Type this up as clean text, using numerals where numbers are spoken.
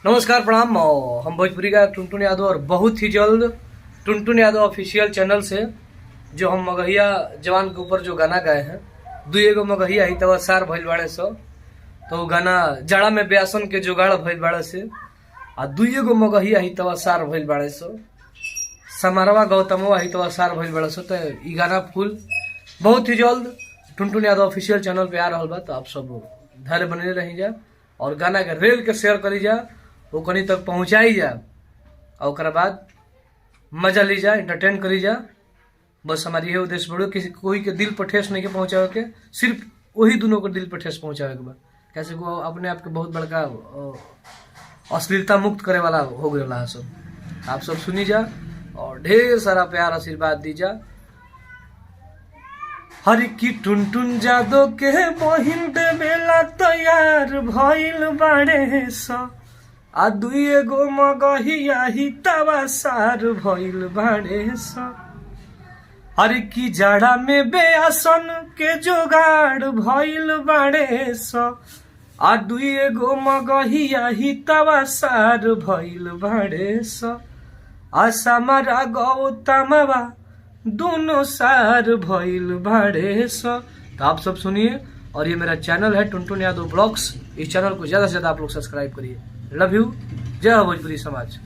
नमस्कार प्रणाम। हम भोजपुरी का टुनटुन यादव और बहुत ही जल्द टुनटुन यादव ऑफिशियल चैनल से जो हम मगहिया जवान के ऊपर जो गाना गाए हैं, दुए गो मगहिया ही तवा सार भइल बाड़े सो, तो गाना जाड़ा में ब्यासन के जुगाड़ भइल बाड़े से आ दुए गो मगहिया ही तवा सार भइल बाड़े सो, समारवा गौतमवा ही तवा सार भइल बाड़े सो। तो ई गाना फुल बहुत ही जल्द टुनटुन यादव ऑफिशियल चैनल पे आ रहा बा। तो आप सब धैर्य बने रही जा और गाना के रेल के शेयर करी जा, वो कहीं तक पहुँचाई जा और ओकरा बाद मजा ली जा, एंटरटेन करी जा। बस हमारी ये उद्देश्य बढ़ो, किसी कोई के दिल पर ठेस नहीं के पहुँचावे के, सिर्फ वही दोनों को दिल पर ठेस पहुँचावे के बा। कैसे को अपने आप के बहुत बड़का अश्लीलता मुक्त करे वाला हो गया सब। आप सब सुनी जा और ढेर सारा प्यार आशीर्वाद दी जा। हर की टुनटुन जादव के बहिन देवेला तैयार भइल बाड़े सा, आ दुए गो मगहिया ही तवा सार भइल बाड़े सा। हर की जाड़ा में बेआसन के जोगाड़ भइल बाड़े सा, आ दुए गो मगहिया ही तवा सार भइल बाड़े सा। आ समारा गौतमवा दोनों सार भइल बाड़े सा। तो आप सब सुनिए, और ये मेरा चैनल है टुनटुन यादव ब्लॉग्स। इस चैनल को ज्यादा से ज्यादा आप लोग सब्सक्राइब करिए। Love you. जय हो भोजपुरी समाज।